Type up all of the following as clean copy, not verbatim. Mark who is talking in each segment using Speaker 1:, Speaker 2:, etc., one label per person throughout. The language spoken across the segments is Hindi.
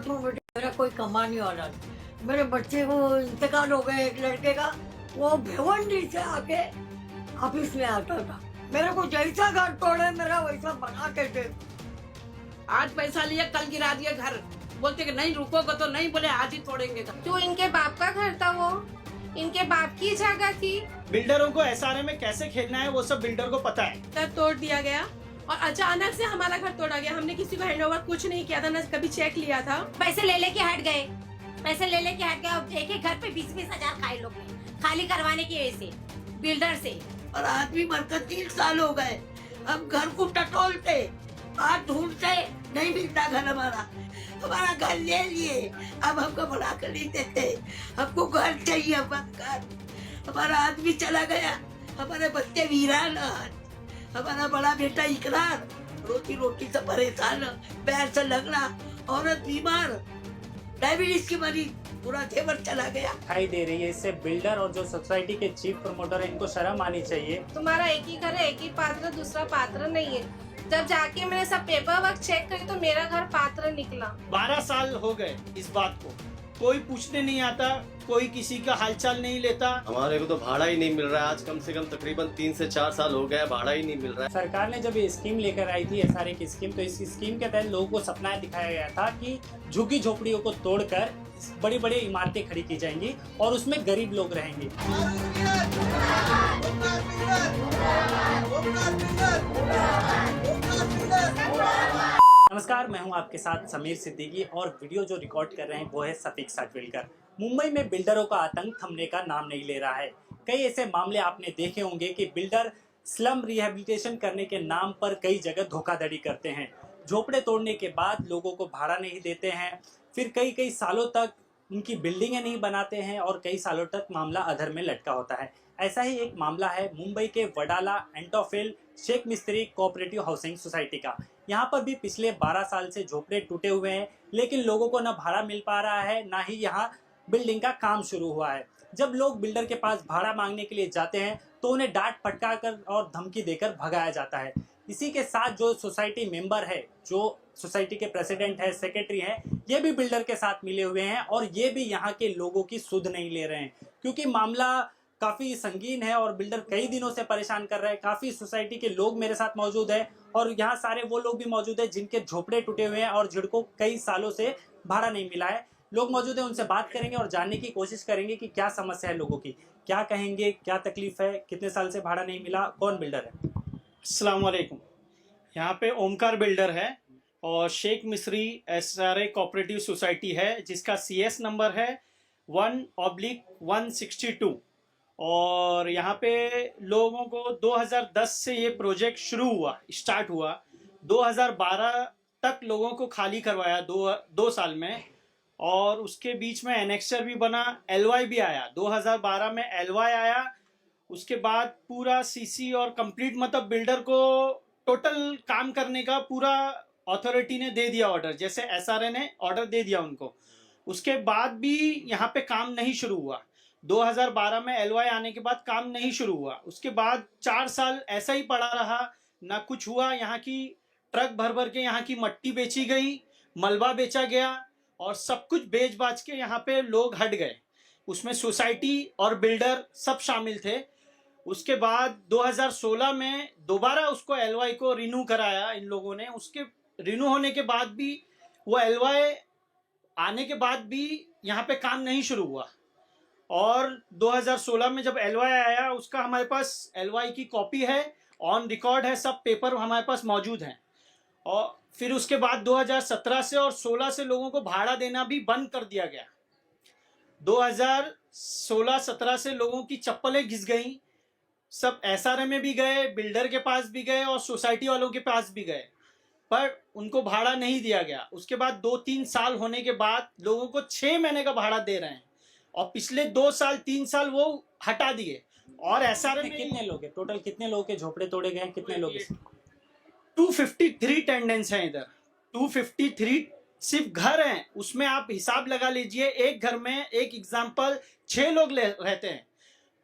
Speaker 1: बात हूँ बेटे, मेरा कोई कमाने वाला नहीं। मेरे बच्चे को इंतकाल हो गए, एक लड़के का, वो भिवंडी से आके ऑफिस में आता था। मेरे को जैसा घर तोड़े मेरा वैसा बना के दे।
Speaker 2: आज पैसा लिया, कल गिरा दिया घर, बोलते कि नहीं रुकोगे तो नहीं, बोले आज ही तोड़ेंगे।
Speaker 3: तो इनके बाप का घर था, वो इनके बाप की जगह थी।
Speaker 4: बिल्डरों को एसआरए में कैसे खेलना है वो सब बिल्डर को पता है।
Speaker 5: घर तोड़ दिया गया और अचानक से हमारा घर तोड़ा गया। हमने किसी को हैंडओवर कुछ नहीं किया था, न कभी चेक लिया था।
Speaker 6: पैसे ले लेके हट गए, पैसे ले लेके हट गए। एक एक घर पे 20-20 हजार खाए लोग ने, खाली करवाने की वजह से, बिल्डर से।
Speaker 1: और आदमी मरकर 3 साल हो गए, हम घर को टटोलते, आज ढूंढते, नहीं मिलता घर हमारा। हमारा घर ले लिए, अब हमको बना कर नहीं देते। हमको घर चाहिए, हमारा आदमी चला गया, हमारे बच्चे वीरान, हमारा बड़ा बेटा इकरार रोटी रोटी से परेशान, पैर से लगना, औरत बीमार, डायबिटीज की मरीज, पूरा जेवर चला गया।
Speaker 7: दिखाई दे रही है। इससे बिल्डर और जो सोसाइटी के चीफ प्रमोटर है इनको शर्म आनी चाहिए।
Speaker 3: तुम्हारा एक ही घर है, एक ही पात्र, दूसरा पात्र नहीं है। जब जाके मैंने सब पेपर वर्क चेक करी तो मेरा घर पात्र निकला।
Speaker 4: 12 साल हो गए इस बात को, कोई पूछने नहीं आता, कोई किसी का हालचाल नहीं लेता।
Speaker 8: हमारे को तो भाड़ा ही नहीं मिल रहा है। आज कम से कम तकरीबन 3 से 4 साल हो गया, भाड़ा ही नहीं मिल रहा है।
Speaker 7: सरकार ने जब ये स्कीम लेकर आई थी, एसआरए की स्कीम, तो इस स्कीम के तहत लोगों को सपना दिखाया गया था कि झुग्गी झोपड़ियों को तोड़कर बड़ी बड़ी इमारतें खड़ी की जाएंगी और उसमें गरीब लोग रहेंगे। नमस्कार, मैं हूं आपके साथ समीर सिद्दीकी और वीडियो जो रिकॉर्ड कर रहे हैं वो है सफीक साटविलकर। मुंबई में बिल्डरों का आतंक थमने का नाम नहीं ले रहा है। कई ऐसे मामले आपने देखे होंगे कि बिल्डर स्लम रिहैबिलिटेशन करने के नाम पर कई जगह धोखाधड़ी करते हैं। झोपड़े तोड़ने के बाद लोगों को भाड़ा नहीं देते हैं, फिर कई कई सालों तक उनकी बिल्डिंगें नहीं बनाते हैं और कई सालों तक मामला अधर में लटका होता है। ऐसा ही एक मामला है मुंबई के वडाला एंटोफिल शेख मिस्त्री कोऑपरेटिव हाउसिंग सोसाइटी का। यहाँ पर भी पिछले 12 साल से झोपड़े टूटे हुए हैं, लेकिन लोगों को न भाड़ा मिल पा रहा है, ना ही यहाँ बिल्डिंग का काम शुरू हुआ है। जब लोग बिल्डर के पास भाड़ा मांगने के लिए जाते हैं तो उन्हें डांट फटका कर और धमकी देकर भगाया जाता है। इसी के साथ जो सोसाइटी मेंबर है, जो सोसाइटी के प्रेसिडेंट है, सेक्रेटरी है, ये भी बिल्डर के साथ मिले हुए हैं और ये भी यहाँ के लोगों की सुध नहीं ले रहे हैं, क्योंकि मामला काफ़ी संगीन है और बिल्डर कई दिनों से परेशान कर रहे हैं। काफ़ी सोसाइटी के लोग मेरे साथ मौजूद है और यहाँ सारे वो लोग भी मौजूद है जिनके झोपड़े टूटे हुए हैं और जिनको कई सालों से भाड़ा नहीं मिला है। लोग मौजूद है, उनसे बात करेंगे और जानने की कोशिश करेंगे कि क्या समस्या है लोगों की, क्या कहेंगे, क्या तकलीफ है, कितने साल से भाड़ा नहीं मिला, कौन बिल्डर है।
Speaker 4: अस्सलाम वालेकुम। यहाँ पे ओमकार बिल्डर है और शेख मिस्री एसआरए कोऑपरेटिव सोसाइटी है, जिसका सीएस नंबर है 1/162। और यहाँ पे लोगों को 2010 से ये प्रोजेक्ट स्टार्ट हुआ। 2012 तक लोगों को खाली करवाया, दो साल में, और उसके बीच में एनेक्सर भी बना, एलवाई भी आया। 2012 में एलवाई आया, उसके बाद पूरा सीसी और कंप्लीट, मतलब बिल्डर को टोटल काम करने का पूरा अथॉरिटी ने दे दिया ऑर्डर, जैसे एसआरए ने ऑर्डर दे दिया उनको। उसके बाद भी यहाँ पे काम नहीं शुरू हुआ। 2012 में एलवाई आने के बाद काम नहीं शुरू हुआ। उसके बाद 4 साल ऐसा ही पड़ा रहा, ना कुछ हुआ। यहाँ की ट्रक भर भर के यहाँ की मट्टी बेची गई, मलबा बेचा गया और सब कुछ बेच बाच के यहाँ पे लोग हट गए। उसमें सोसाइटी और बिल्डर सब शामिल थे। उसके बाद 2016 में दोबारा उसको एलवाई को रिन्यू कराया इन लोगों ने। उसके रिन्यू होने के बाद भी, वो एलवाई आने के बाद भी यहाँ पे काम नहीं शुरू हुआ। और 2016 में जब एलवाई आया, उसका हमारे पास एलवाई की कॉपी है, ऑन रिकॉर्ड है, सब पेपर हमारे पास मौजूद हैं। और फिर उसके बाद 2017 से और 16 से लोगों को भाड़ा देना भी बंद कर दिया गया। 2016-17 से लोगों की चप्पलें घिस गई। सब एसआरए में भी गए, बिल्डर के पास भी गए और सोसाइटी वालों के पास भी गए, पर उनको भाड़ा नहीं दिया गया। उसके बाद 2-3 साल होने के बाद लोगों को 6 महीने का भाड़ा दे रहे हैं और पिछले 2 साल 3 साल वो हटा दिए। और एसआरए में
Speaker 7: कितने लोग हैं टोटल, कितने लोगों के झोपड़े तोड़े गए हैं, कितने लोग?
Speaker 4: 253 टेंडेंट्स हैं इधर। 253 सिर्फ घर हैं, उसमें आप हिसाब लगा लीजिए। एक घर में, एक एग्जाम्पल, 6 लोग रहते हैं,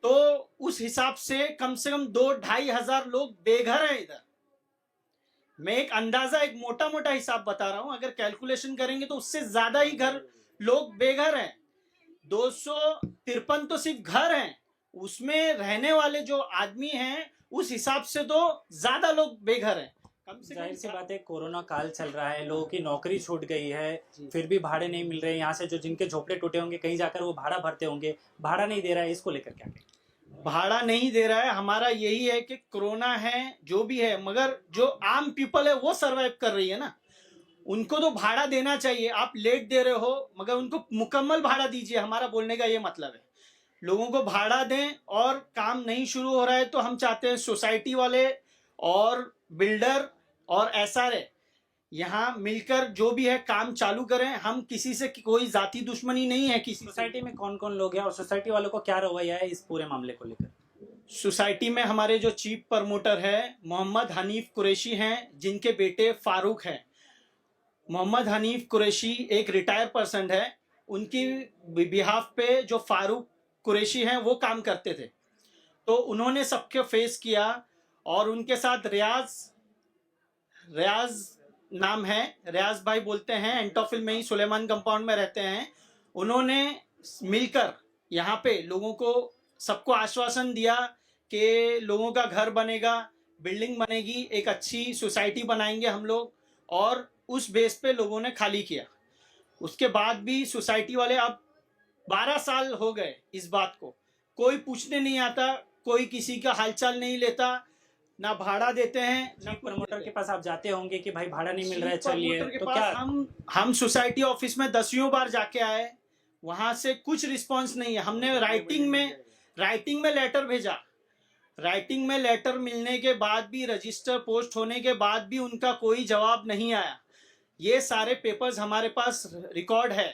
Speaker 4: तो उस हिसाब से कम 2-2.5 हजार लोग बेघर हैं इधर। मैं एक अंदाजा, एक मोटा मोटा हिसाब बता रहा हूं, अगर कैलकुलेशन करेंगे तो उससे ज्यादा ही घर लोग बेघर हैं। 253 तो सिर्फ घर हैं, उसमें रहने वाले जो आदमी हैं उस हिसाब से तो ज्यादा लोग बेघर हैं। कम से
Speaker 7: जाहिर सी
Speaker 4: कम
Speaker 7: बात है, कोरोना काल चल रहा है, लोगों की नौकरी छूट गई है, फिर भी भाड़े नहीं मिल रहे हैं। यहाँ से जो जिनके झोपड़े टूटे होंगे कहीं जाकर वो भाड़ा भरते होंगे, भाड़ा नहीं दे रहा है, इसको लेकर क्या कहें?
Speaker 4: भाड़ा नहीं दे रहा है, हमारा यही है कि कोरोना है जो भी है, मगर जो आम पीपल है वो सरवाइव कर रही है ना, उनको तो भाड़ा देना चाहिए। आप लेट दे रहे हो मगर उनको मुकम्मल भाड़ा दीजिए, हमारा बोलने का ये मतलब है। लोगों को भाड़ा दें, और काम नहीं शुरू हो रहा है तो हम चाहते हैं सोसाइटी वाले और बिल्डर और एसआरए यहाँ मिलकर जो भी है काम चालू करें। हम किसी से कोई जाति दुश्मनी नहीं है किसी
Speaker 7: सोसाइटी में कौन कौन लोग हैं और सोसाइटी वालों को क्या रवैया है इस पूरे मामले को लेकर?
Speaker 4: सोसाइटी में हमारे जो चीफ प्रमोटर है मोहम्मद हनीफ कुरैशी हैं, जिनके बेटे फारूक हैं। मोहम्मद हनीफ कुरैशी एक रिटायर पर्सन है, उनकी बिहाफ पे जो फारूक कुरैशी हैं वो काम करते थे, तो उन्होंने सबके फेस किया। और उनके साथ रियाज नाम है, रियाज भाई बोलते हैं, एंटोफिल में ही सुलेमान कंपाउंड में रहते हैं। उन्होंने मिलकर यहाँ पे लोगों को सबको आश्वासन दिया कि लोगों का घर बनेगा, बिल्डिंग बनेगी, एक अच्छी सोसाइटी बनाएंगे हम लोग, और उस बेस पे लोगों ने खाली किया। उसके बाद भी सोसाइटी वाले, अब 12 साल हो गए इस बात को, कोई पूछने नहीं आता, कोई किसी का हालचाल नहीं लेता, ना भाड़ा देते हैं ना
Speaker 7: प्रमोटर के पास आप जाते होंगे कि भाई भाड़ा नहीं मिल रहा है, चलिए, तो
Speaker 4: पास
Speaker 7: क्या
Speaker 4: हम सोसाइटी ऑफिस में 10 बार जाके आए, वहां से कुछ रिस्पांस नहीं है। हमने राइटिंग में लेटर भेजा, राइटिंग में लेटर मिलने के बाद भी, रजिस्टर पोस्ट होने के बाद भी उनका कोई जवाब नहीं आया। ये सारे पेपर्स हमारे पास रिकॉर्ड है।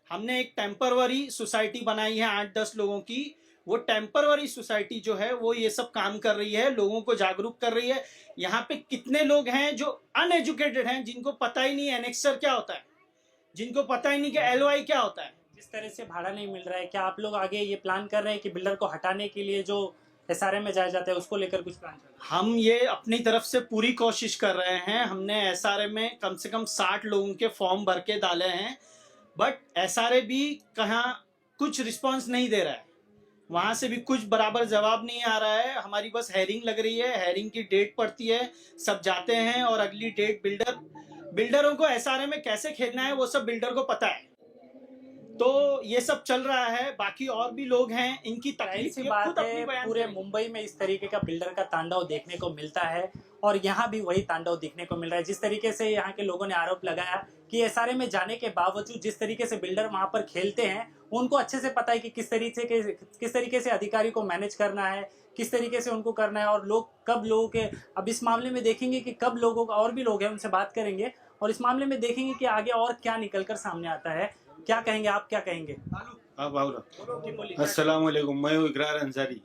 Speaker 4: हमने एक टेम्परवरी सोसाइटी बनाई है 8-10 लोगों की, वो टेम्परवरी सोसाइटी जो है वो ये सब काम कर रही है, लोगों को जागरूक कर रही है। यहाँ पे कितने लोग हैं जो अनएजुकेटेड हैं, जिनको पता ही नहीं एनेक्सर क्या होता है, जिनको पता ही नहीं कि एलओआई क्या होता है।
Speaker 7: जिस तरह से भाड़ा नहीं मिल रहा है, क्या आप लोग आगे ये प्लान कर रहे हैं कि बिल्डर को हटाने के लिए जो एसआरए में जाया जाता है उसको लेकर कुछ प्लान कर रहे हैं?
Speaker 4: हम ये अपनी तरफ से पूरी कोशिश कर रहे हैं। हमने एसआरए में कम से कम 60 लोगों के फॉर्म भर के डाले हैं, बट एसआरए भी कहाँ कुछ रिस्पांस नहीं दे रहा है, वहां से भी कुछ बराबर जवाब नहीं आ रहा है। हमारी बस हेयरिंग लग रही है, हेयरिंग की डेट पड़ती है, सब जाते हैं, और अगली डेट बिल्डरों को एसआरए में कैसे खेलना है वो सब बिल्डर को पता है। तो ये सब चल रहा है। बाकी और भी लोग हैं, इनकी तकलीफ
Speaker 7: सी
Speaker 4: ये
Speaker 7: बात
Speaker 4: खुद अपनी
Speaker 7: है,
Speaker 4: बयान
Speaker 7: पूरे
Speaker 4: करेंगे।
Speaker 7: मुंबई में इस तरीके का बिल्डर का तांडव देखने को मिलता है, और यहाँ भी वही तांडव देखने को मिल रहा है। जिस तरीके से यहाँ के लोगों ने आरोप लगाया कि एसआरए में जाने के बावजूद जिस तरीके से बिल्डर वहां पर खेलते हैं, उनको अच्छे से पता है कि किस तरीके से अधिकारी को मैनेज करना है, किस तरीके से उनको करना है, और लोग कब लोगों के, अब इस मामले में देखेंगे कि कब लोगों का, और भी लोग हैं उनसे बात करेंगे, और इस मामले में देखेंगे कि आगे और क्या निकलकर सामने आता है। क्या कहेंगे आप, क्या कहेंगे?
Speaker 9: अस्सलाम वालेकुम, मैं हूँ इकरार अंसारी।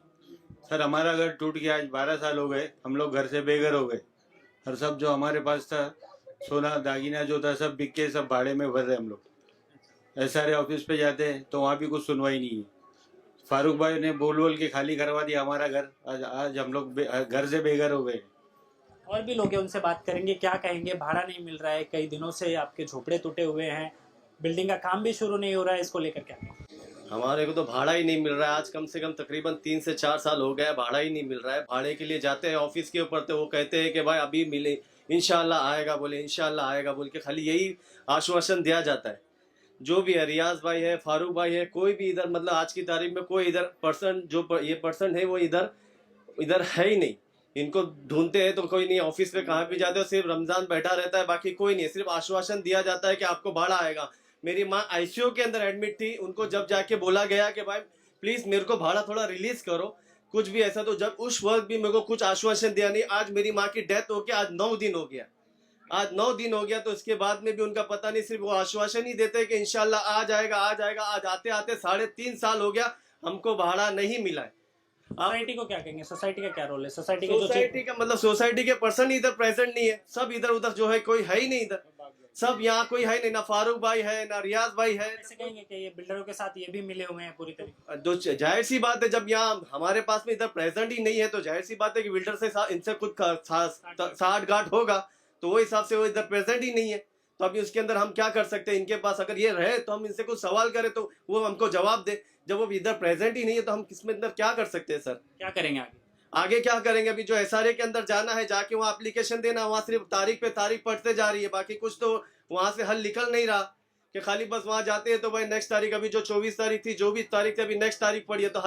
Speaker 9: सर, हमारा घर टूट गया, आज 12 साल हो गए, हम लोग घर से बेघर हो गए, और सब जो हमारे पास था, सोना दागिना जो था, सब बिक के सब भाड़े में भर रहे हम लोग। एसआरए ऑफिस पे जाते हैं तो वहाँ भी कुछ सुनवाई नहीं है। फारूक भाई ने बोल के खाली करवा दिया हमारा घर। आज हम लोग घर से बेघर हो गए।
Speaker 7: और भी लोग हैं, उनसे बात करेंगे, क्या कहेंगे? भाड़ा नहीं मिल रहा है, कई दिनों से आपके झोपड़े टूटे हुए हैं, बिल्डिंग का काम भी शुरू नहीं हो रहा है, इसको लेकर क्या?
Speaker 8: हमारे को तो भाड़ा ही नहीं मिल रहा है। आज कम से कम तकरीबन 3 से 4 साल हो गए, भाड़ा ही नहीं मिल रहा है। भाड़े के लिए जाते हैं ऑफिस के ऊपर, तो वो कहते हैं कि भाई अभी मिले, इंशाल्लाह आएगा, बोले इंशाल्लाह आएगा बोल के खाली यही आश्वासन दिया जाता है। जो भी है, रियाज भाई है, फारूक भाई है, कोई भी इधर, मतलब आज की तारीख में कोई इधर पर्सन, जो ये पर्सन है वो इधर है ही नहीं। इनको ढूंढते हैं तो कोई नहीं, ऑफिस पे कहाँ भी जाते हो सिर्फ रमजान बैठा रहता है, बाकी कोई नहीं। सिर्फ आश्वासन दिया जाता है कि आपको भाड़ा आएगा। मेरी माँ आईसीयू के अंदर एडमिट थी, उनको जब जाके बोला गया कि भाई प्लीज मेरे को भाड़ा थोड़ा रिलीज करो, कुछ भी ऐसा, तो जब उस वक्त भी मेरे को कुछ आश्वासन दिया नहीं। आज मेरी माँ की डेथ हो गया, आज 9 दिन हो गया, तो इसके बाद में भी उनका पता नहीं, सिर्फ वो आश्वासन ही देते हैं कि इंशाल्लाह आ जाएगा। आज आते आते 3.5 साल हो गया, हमको भाड़ा नहीं मिला है।
Speaker 7: सोसाइटी को क्या कहेंगे? सोसाइटी का क्या रोल है? सोसाइटी
Speaker 8: का मतलब सोसाइटी के पर्सन इधर प्रेजेंट नहीं है, सब इधर उधर जो है, कोई है ही नहीं इधर, सब यहाँ कोई है नहीं, ना फारूक भाई है ना रियाज भाई है।
Speaker 7: ऐसे कहेंगे कि ये बिल्डरों के साथ ये भी मिले हुए हैं पूरी तरीके?
Speaker 8: जो जाहिर सी बात है, जब यहाँ हमारे पास में इधर प्रेजेंट ही नहीं है तो जाहिर सी बात है कि बिल्डर से इनसे कुछ साठ गांठ होगा, तो वो हिसाब से वो इधर प्रेजेंट ही नहीं है। तो अभी उसके अंदर हम क्या कर सकते हैं? इनके पास अगर ये रहे तो हम इनसे कुछ सवाल करें तो वो हमको जवाब दे। जब वो इधर प्रेजेंट ही नहीं है तो हम किसमें अंदर क्या कर सकते हैं सर?
Speaker 7: क्या करेंगे आगे?
Speaker 8: आगे क्या करेंगे? अभी जो SRA के अंदर जाना है, जाके वहाँ एप्लीकेशन देना, वहाँ सिर्फ तारीख पे तारीख पढ़ते जा रही है, बाकी कुछ तो वहाँ से हल निकल नहीं रहा कि खाली बस वहाँ जाते हैं तो भाई नेक्स्ट तारीख, अभी जो 24 तारीख थी, 24 तारीख थी, अभी नेक्स्ट तारीख पड़ी है, तो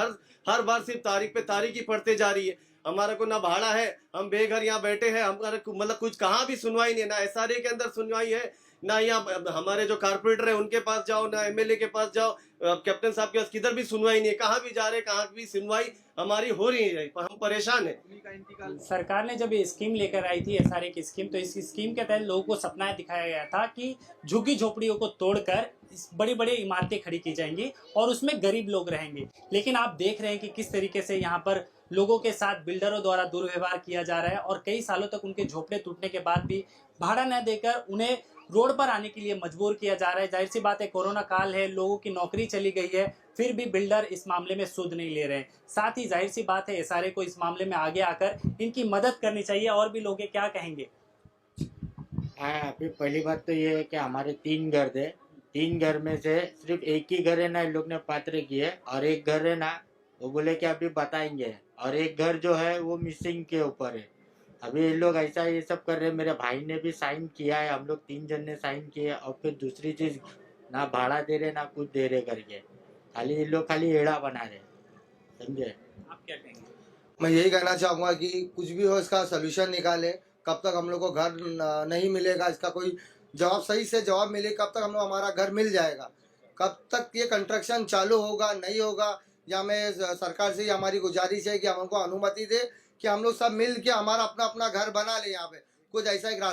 Speaker 8: हर बार सिर्फ तारीख पे तारीख ही पढ़ते जा रही है। हमारा को ना भाड़ा है, हम बेघर यहाँ बैठे हैं, हमारा मतलब कुछ कहाँ भी सुनवाई नहीं है, ना SRA के अंदर सुनवाई है, ना यहाँ हमारे जो कारपोरेटर है उनके पास जाओ, ना MLA के पास जाओ, कैप्टन साहब के पास, किधर भी सुनवाई नहीं है। कहाँ भी जा रहे, कहाँ भी सुनवाई हमारी हो रही है, हम परेशान है।
Speaker 7: सरकार ने जब ये स्कीम लेकर आई थी, SRA की स्कीम, तो इस स्कीम के तहत लोगों को सपना दिखाया गया था कि झुग्गी झोपड़ियों को तोड़कर बड़ी बड़ी इमारतें खड़ी की जाएंगी और उसमें गरीब लोग रहेंगे। लेकिन आप देख रहे हैं कि किस तरीके से यहाँ पर लोगों के साथ बिल्डरों द्वारा दुर्व्यवहार किया जा रहा है और कई सालों तक उनके झोपड़े टूटने के बाद भी भाड़ा न देकर उन्हें रोड पर आने के लिए मजबूर किया जा रहा है। जाहिर सी बात है, कोरोना काल है, लोगों की नौकरी चली गई है, फिर भी बिल्डर इस मामले में सुध नहीं ले रहे हैं। साथ ही जाहिर सी बात है, SRA को इस मामले में आगे आकर इनकी मदद करनी चाहिए। और भी लोग क्या कहेंगे?
Speaker 10: अभी पहली बात तो ये है कि हमारे 3 घर थे, 3 घर में से सिर्फ एक ही घर है ना इन लोग ने पात्र किए, और एक घर है ना वो बोले कि अभी बताएंगे, और एक घर जो है वो मिसिंग के ऊपर है। अभी ये लोग ऐसा ये सब कर रहे हैं। मेरे भाई ने भी साइन किया है, हम लोग 3 जन ने साइन किया, और फिर दूसरी चीज ना भाड़ा दे रहे ना कुछ दे रहे करके, खाली ये लोग खाली एड़ा बना रहे, समझे?
Speaker 7: आप क्या कहेंगे?
Speaker 11: मैं यही कहना चाहूँगा कि कुछ भी हो इसका सोल्यूशन निकाले। कब तक हम लोग को घर नहीं मिलेगा, इसका कोई जवाब सही से जवाब मिले, कब तक हम लोग हमारा घर मिल जाएगा, कब तक ये कंस्ट्रक्शन चालू होगा नहीं होगा। या मैं सरकार से हमारी गुजारिश है कि हमको अनुमति दे कि हम लोग सब मिल के हमारा अपना अपना घर बना ले। यहाँ पे कुछ ऐसा एक रास्ता